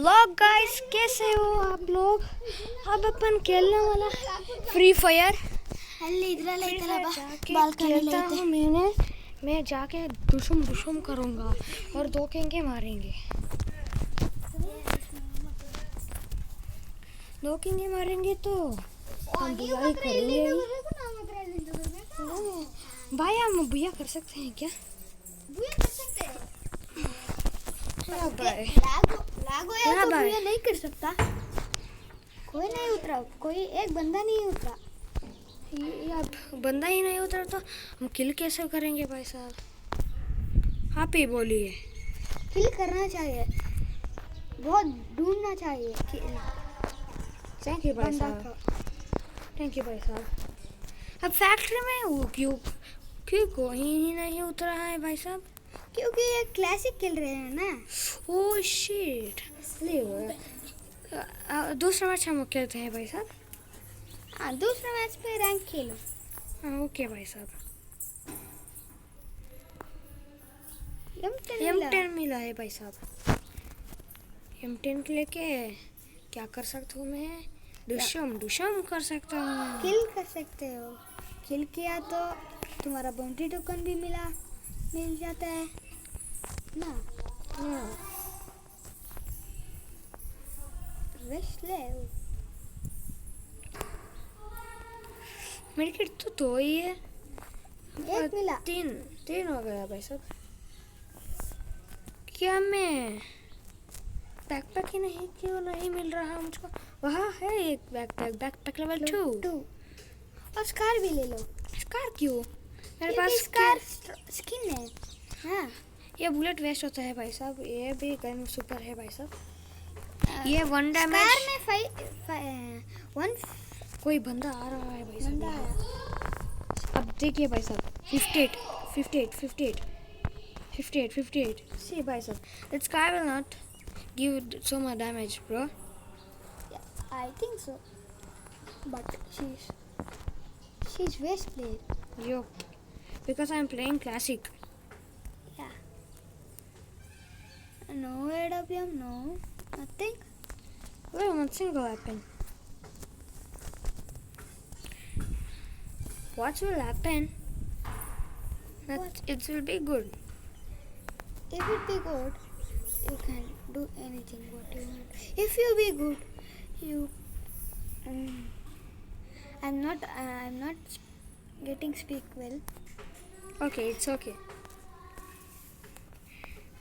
Hello guys, कैसे हो आप लोग। अब अपन खेलने वाला फ्री फायर। खेलता हूँ मैं जाके दुशुम करूँगा और 2 केंगे मारेंगे। 2 केंगे मारेंगे तो हम बुआ ही करेंगे ही। भाई हम बुआ कर सकते हैं क्या? लागो भाई नहीं कर सकता। कोई नहीं उतरा, कोई एक बंदा नहीं उतरा। अब बंदा ही नहीं उतरा तो हम किल कैसे करेंगे भाई साहब? आप ही बोलिए। किल करना चाहिए, बहुत ढूंढना चाहिए। थैंक यू भाई साहब, थैंक यू भाई साहब। अब फैक्ट्री में वो क्यों कोई ही नहीं उतरा है भाई साहब? क्योंकि ये क्लासिक खेल रहे हैं ना। Oh shit. दूसरा मैच हम खेलते हैं भाई साहब। हाँ, दूसरा मैच पे रैंक खेलो। हाँ ओके भाई साहब। M10 मिला है भाई साहब। M10 लेके क्या कर सकता हूँ मैं? दुशम कर सकता हूँ। किल कर सकते हो। किल किया तो तुम्हारा बाउंड्री टोकन भी मिल जाता है ना। रेस्ट ले। मेरी किट तो 2 ही है। एक मिला। तीन हो गया भाई साहब। क्या मैं बैकपैक ही नहीं क्यों नहीं मिल रहा मुझको? वहाँ है एक बैकपैक लेवल 2 और स्कार भी ले लो। स्कार क्यों? मेरे पास स्कार स्किन है। हाँ, ये बुलेट वेस्ट होता है भाई साहब। ये भी गन सुपर है भाई साहब। ये 1 डैमेज में वन। कोई बंदा आ रहा है भाई साहब। अब देखिए भाई साहब, 58. See भाई साहब, that sky will not give so much damage, bro. Yeah, I think so, but she's best player. Yo, because I'm playing classic. Yeah. No AWM, no nothing. Well, nothing will happen. What will happen? It will be good. If it be good, you can do anything what you want. If you be good, you. I'm not getting speak well. Okay, it's okay.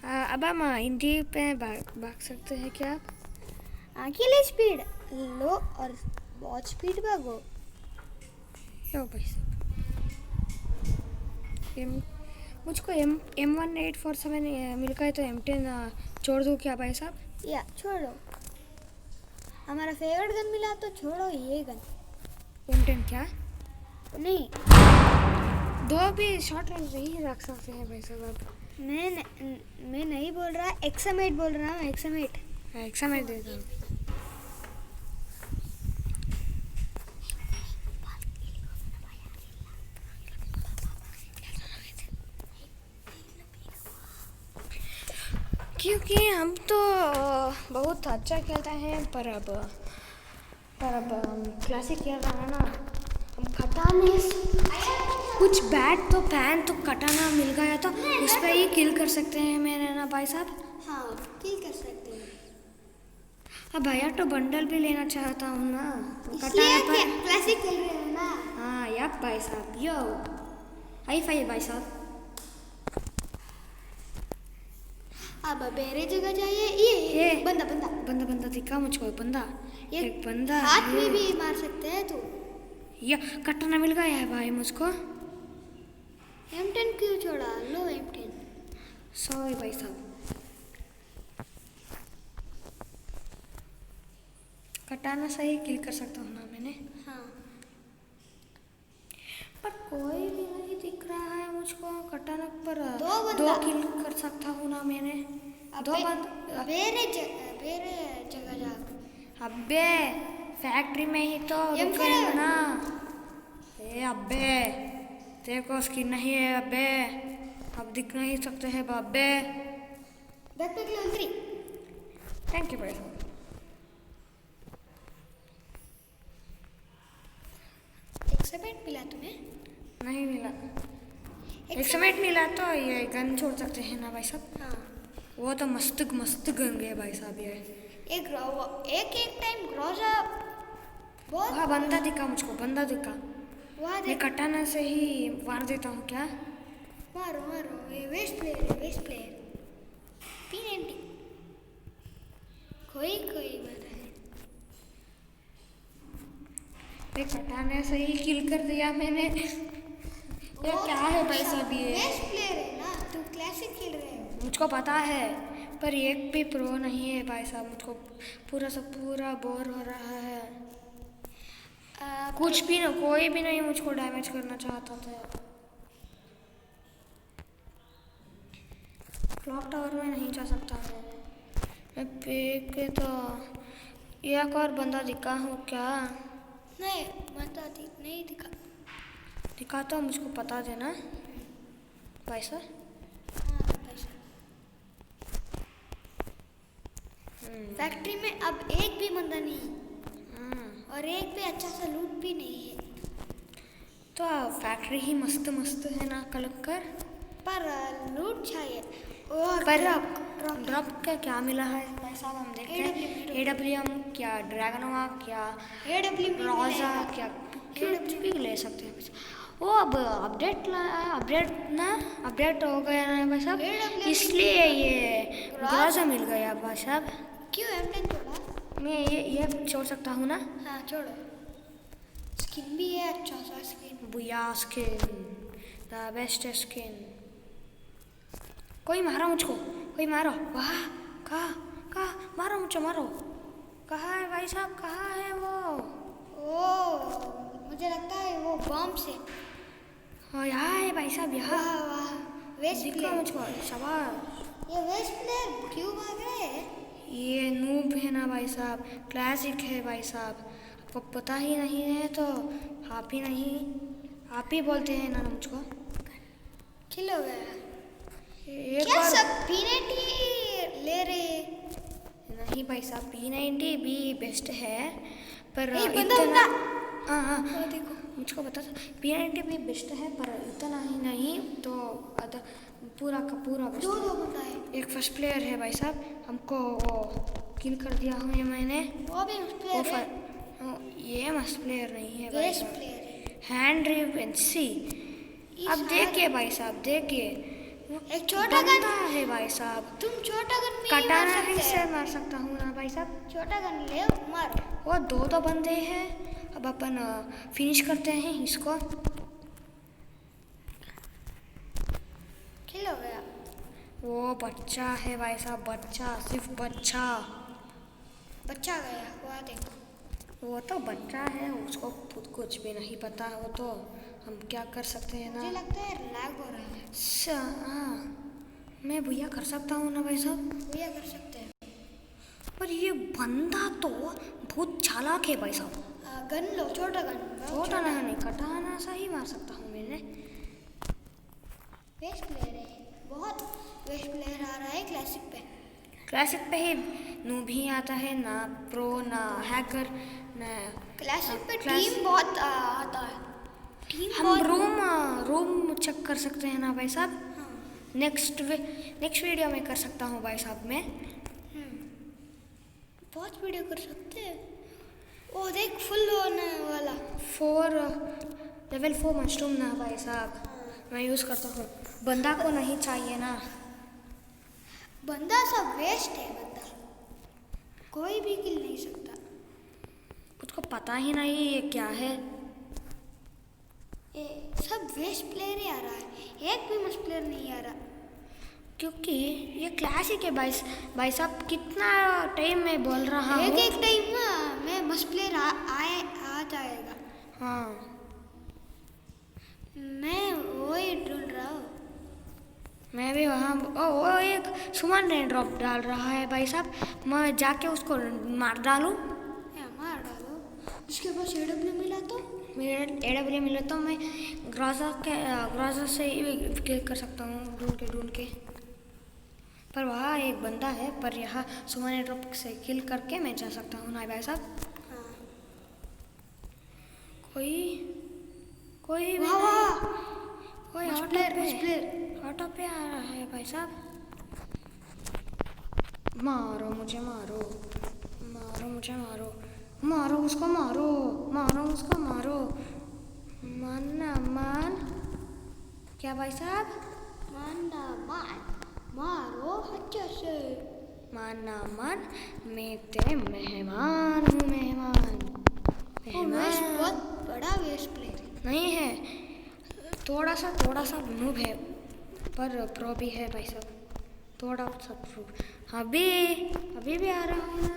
अब हम हिंदी पे भाग सकते हैं क्या आप? अकेले speed लो और बहुत स्पीड भागो। यो भाई साहब, मुझको M1847 मिल गए तो M10 छोड़ दूँ क्या भाई साहब? या छोड़ो, हमारा फेवरेट गन मिला तो छोड़ो ये गन। M10 क्या नहीं, 2 भी शॉर्ट रेंज नहीं रख सकते हैं भाई साहब आप? मैं नहीं बोल रहा, एक्समेट बोल रहा हूँ। एक्समेट देता हूँ। क्योंकि हम तो बहुत अच्छा खेलते हैं, पर अब हम क्लासिक खेल रहे हैं ना। हम कटाने कुछ बैट तो पैन तो कटाना मिल गया तो उस पर ही किल कर सकते हैं मेरे ना भाई साहब। हाँ, किल कर सकते हैं। अब भैया तो बंडल भी लेना चाहता हूँ ना, कटाने पर क्लासिक खेल रहे हैं ना। हाँ यप भाई साहब, यो हाई फाई भाई साहब। अब बेरे जगह जाइए। ये बंदा दिखा मुझको। एक बंदा हाथ में भी मार सकते हैं तो। या कटाना मिल गया है भाई मुझको। M10 क्यों छोड़ा? लो M10। सॉरी भाई साहब, कटाना सही किल कर सकता हूँ ना मैंने। हाँ, पर कोई भी नहीं दिख रहा है मुझको कटाना पर। 2 किल कर सकता हूँ ना मैंने। 2 बंद बेरे जगह जा। अबे फैक्ट्री में ही तो रुकेंगे ना। अबे तेरे को स्किन नहीं है अबे, अब दिख नहीं सकते हैं अबे। Backpack level 3। थैंक यू भाई साहब। एक्सपेट मिला तुम्हें? नहीं मिला। एक्समेट मिला तो ये गन छोड़ सकते हैं ना भाई साहब। हाँ, वो तो मस्त मस्त गन गए भाई साहब ये। एक टाइम ग्रोजा बहुत वहाँ बंदा दिखा मुझको, बंदा दिखा। वहाँ मैं देख, कटाना से ही मार देता हूँ क्या? मारो मारो, ये वेस्ट प्लेयर है, वेस्ट प्लेयर। P90 कोई बात है। मैं कटाने से ही किल कर दिया मैंने। ये क्या है भाई साहब ये? वेस्ट प्लेयर है ना, तुम क्लासिक खेल रहे हो। मुझको पता है, पर एक भी प्रो नहीं है भाई साहब। मुझको पूरा सब पूरा बोर हो रहा है। कुछ भी ना, कोई भी नहीं मुझको डैमेज करना चाहता था। क्लॉक टावर में नहीं जा सकता मैं पे तो। एक और बंदा दिखा हूँ क्या? नहीं बता दी, नहीं दिखा। दिखा तो मुझको पता देना भाई साहब। हाँ पैसा। फैक्ट्री में अब एक भी बंदा नहीं, और एक भी अच्छा सा लूट भी नहीं है। तो फैक्ट्री ही मस्त मस्त है ना कलक कर। पर लूट चाहिए। और पर ड्रॉप ड्रॉप का क्या मिला है भाई साहब? हम देखते हैं। AWM क्या, ड्रैगनोवा क्या, रोजा क्या, कुछ भी ले सकते हैं। वो अब अपडेट हो गया ना भाई साहब, इसलिए ये रोजा मिल गया भाई साहब। क्यों M10 छोड़ा? मैं ये छोड़ सकता हूँ ना? हाँ छोड़ो। स्किन भी है अच्छा सा स्किन। बुया स्किन, द बेस्ट स्किन। कोई मारो मुझको, कोई मारो। वाह, कहाँ मारो मुझको, मारो। कहाँ है भाई साहब, कहाँ है वो? ओ मुझे लगता है वो बॉम्ब से। हाँ यहाँ है भाई साहब, यहाँ। वाह वेस्ट दिखा प्लेयर। मुझको, शाबाश। ये वेस्ट प्लेयर क्यों भाग रहे हैं? ये नूब है ना भाई साहब, क्लासिक है भाई साहब। आपको पता ही नहीं है तो आप ही बोलते हैं ना मुझको। किल हो गया। एक क्या बार सब P90 ले रहे? नहीं भाई साहब, P90 भी बेस्ट है, पर ए, बंदा। हाँ वो देखो। मुझको पता था P90 भी बेस्ट है, पर इतना ही नहीं तो पूरा का पूरा बेस्ट दो है। बंदा है। एक फर्स्ट प्लेयर है भाई साहब, हमको वो किल कर दिया है मैंने। वो भी प्लेयर है। ये मस्त प्लेयर नहीं है भाई वेस्ट साहब। प्लेयर है। हैंड रिव सी। अब देखिए भाई साहब, देखिए एक छोटा गन है भाई साहब। तुम छोटा गन में ही मार कटाना सकते से हैं। मार सकता हूँ ना भाई साहब। छोटा गन ले मार। वो दो बंदे हैं। अब अपन फिनिश करते हैं इसको। किल हो गया। वो बच्चा है भाई साहब, बच्चा, सिर्फ बच्चा। बच्चा गया, वहाँ देखो। वो तो बच्चा है, उसको खुद कुछ भी नहीं पता हो तो हम क्या कर सकते हैं ना। मुझे लगता है लैग हो रहा है। हाँ, मैं भैया कर सकता हूँ ना भाई साहब। भैया कर सकते हैं। पर ये बंदा तो बहुत चालाक है भाई साहब। गन लो, छोटा गन। छोटा नहीं, कटाना सा ही मार सकता हूँ मैंने। वेस्ट प्लेयर है बहुत। वेस्ट प्लेयर आ रहा है क्लासिक पे। क्लासिक पे ही नूब ही आता है ना, प्रो ना हैकर ना। क्लासिक पे क्लास- टीम बहुत आता है। टीम हम रूम चेक कर सकते हैं ना भाई साहब। हाँ। नेक्स्ट वीडियो में कर सकता हूँ भाई साहब मैं। बहुत वीडियो कर सकते हैं। वो देख फुल होने वाला। लेवल 4 मशरूम ना भाई साहब, मैं यूज़ करता हूँ। बंदा को नहीं चाहिए ना। बंदा सब वेस्ट है। बंदा कोई भी किल नहीं सकता। उसको पता ही नहीं ये क्या है। ये सब वेस्ट प्लेयर ही आ रहा है, एक भी मस्त प्लेयर नहीं आ रहा। क्योंकि ये क्लासिक है भाई साहब। कितना टाइम में बोल रहा हूँ। एक टाइम में मस्त प्लेयर आ जाएगा। हाँ, मैं वही ढूंढ रहा हूँ। मैं भी वहाँ। वो एक सुमन ने ड्रॉप डाल रहा है भाई साहब, मैं जाके उसको मार डालूँ। मार डालो। उसके पास AW मिला तो मेरे AW मिले तो मैं ग्राजा से ही किल कर सकता हूँ ढूंढ के। पर वहाँ एक बंदा है, पर यहाँ सुमन ड्रॉप से किल करके मैं जा सकता हूँ ना भाई साहब। हाँ कोई कोई भी वाह नहीं। वाह, कोई कुछ ऑटो पे आ रहा है भाई साहब। मारो मुझे, मारो मारो मुझे, मारो मारो उसको, मारो मारो उसको, मारो। मानना मान क्या भाई साहब? मानना मान, मारो अच्छे से। मानना मान, मैं तेरे मेहमान हूँ, मेहमान। बहुत बड़ा वेस्ट प्लेयर नहीं है, थोड़ा सा नूब है, पर प्रो भी है भाई साहब, थोड़ा सा प्रो। अभी भी आ रहा हूँ ना।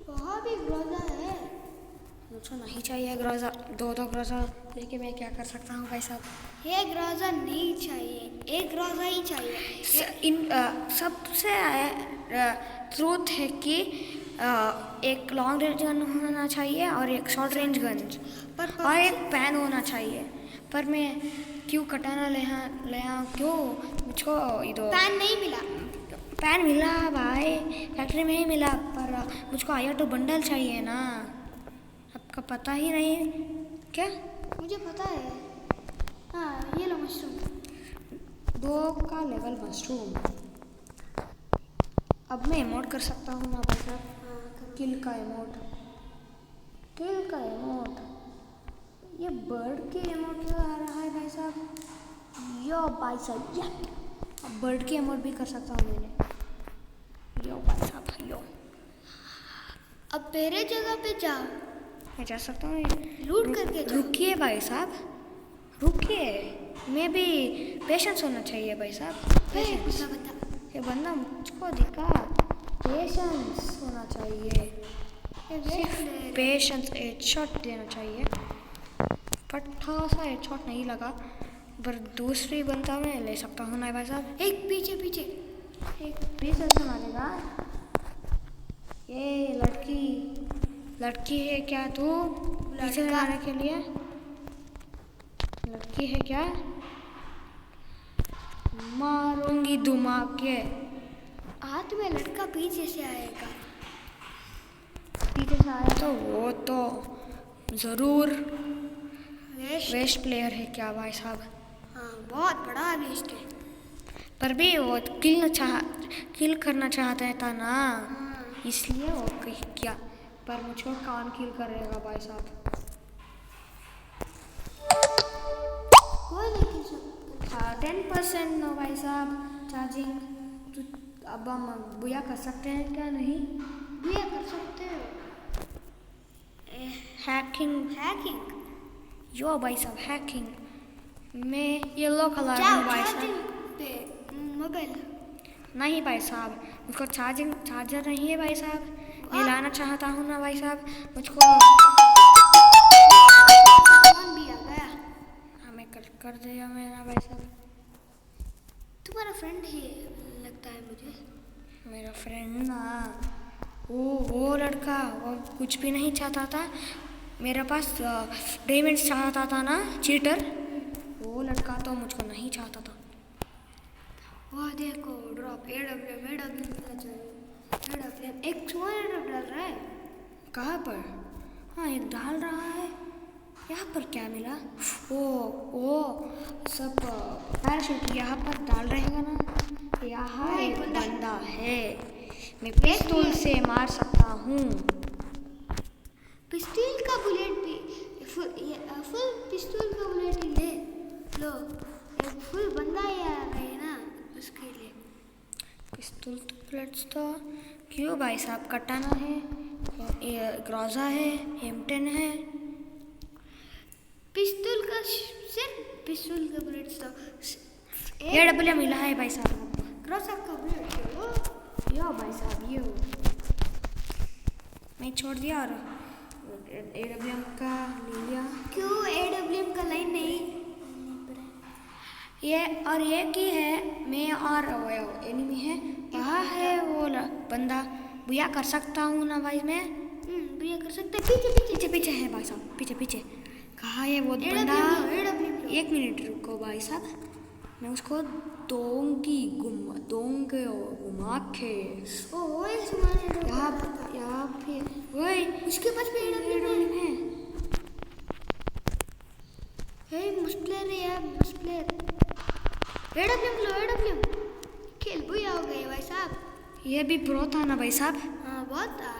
वहाँ भी ग्रोजा है। मुझे नहीं चाहिए ग्रोजा, दो ग्रोजा लेके मैं क्या कर सकता हूँ भाई साहब? ये ग्रोजा नहीं चाहिए, एक ग्रोजा ही चाहिए। सबसे ट्रूथ है कि एक लॉन्ग रेंज गन होना चाहिए और एक शॉर्ट रेंज गन, और एक पैन होना चाहिए। पर मैं क्यों कटाना ले आऊँ क्यों? मुझको इधर पैन नहीं मिला। पैन मिला भाई, फैक्ट्री में ही मिला, पर मुझको आया तो बंडल चाहिए ना। आपका पता ही नहीं क्या? मुझे पता है। हाँ ये लो मशरूम। 2 का लेवल मशरूम। अब मैं इमोट कर सकता हूँ ना भाई साहब? किल का इमोट, किल का इमोट। ये बर्ड के इमोट क्यों आ रहा है भाई साहब? यो भाई साहब, या अब बर्ड के इमोट भी कर सकता हूँ मैंने। यो भाई साहब, यो। अब मेरे जगह पे जाओ, मैं जा सकता हूँ? लूट करके जाओ। रुकिए भाई साहब, रुकिए। मैं भी पेशेंस होना चाहिए भाई साहब। पेशेंस। ये बंदा मुझको दिखा, पेशेंस होना चाहिए, पेशेंस। एक शॉट देना चाहिए, पट्टा सा एक शॉट नहीं लगा, पर दूसरी बंदा मैं ले सकता हूँ ना भाई साहब? एक पीछे पीछे, एक पीछे से मारेगा। ये लड़की है क्या तू? पीछे मारने के लिए लड़की है क्या? मारूंगी धुमाके। हाथ में लड़का पीछे से आएगा। पीछे से आया तो वो तो जरूर वेस्ट प्लेयर है क्या भाई साहब? हाँ बहुत बड़ा वेस्ट है। पर भी वो किल करना चाहता था ना, इसलिए वो क्या। पर मुझको कौन किल करेगा भाई साहब? कोई नहीं किल सकता। 10% नो भाई साहब चार्जिंग। तो अब हम बुया कर सकते हैं क्या? नहीं बुया कर सकते हो। हैकिंग यो भाई साहब, हैकिंग। मैं येलो कलर हूँ भाई साहब। पे मोबाइल नहीं भाई साहब, मुझको चार्जर नहीं है भाई साहब। मैं लाना चाहता हूँ ना भाई साहब, मुझको। सामान भी आ गया। हमें कर दिया मेरा भाई साहब। तुम्हारा फ्रेंड ही लगता है मुझे। मेरा फ्रेंड ना, वो लड़का वो कुछ भी नहीं चाहता था मेरे पास, डायमंड्स चाहता था ना, चीटर। वो लड़का तो मुझको नहीं चाहता था। वह देखो ड्रॉप एडब्ल्यू एक सुमन ड्रॉप डाल रहा है। कहाँ पर? हाँ एक डाल रहा है। यहाँ पर क्या मिला? वो सब पैराशूट यहाँ पर डाल रहेगा ना। यहाँ एक बंदा है, मैं पिस्तौल से मार सकता हूँ। पिस्तौल का बुलेट भी फुल पिस्तौल का बुलेट ही ले लो। एक फुल बंदा ही आ रहा है ना, उसके लिए पिस्तौल तो बुलेट्स तो क्यों भाई साहब? कटाना है, ये ग्रोजा है, M10 है। पिस्तौल का सिर्फ पिस्तौल का बुलेट्स तो AW मिला है भाई साहब। ग्रोजा का बुलेट है वो। यो भाई साहब, यो मैं छोड़ दिया और AWM का ले लिया। क्यों AWM का लाइन नहीं? ये की है मैं, और वो एनिमी है वहाँ है वो बंदा। बुया कर सकता हूँ ना भाई मैं? बुया कर सकते। पीछे पीछे है भाई साहब, पीछे। कहाँ है वो बंदा? 1 मिनट रुको भाई साहब, मैं उसको घुमा के ओ ओए सुमाने यहाँ पे वही उसके पास भी AWM है। हे मस्त प्लेयर है यार, मस्त प्लेयर। AWM लो, AWM खेल बुया हो गए भाई साहब। ये भी प्रो था ना भाई साहब। हाँ बहुत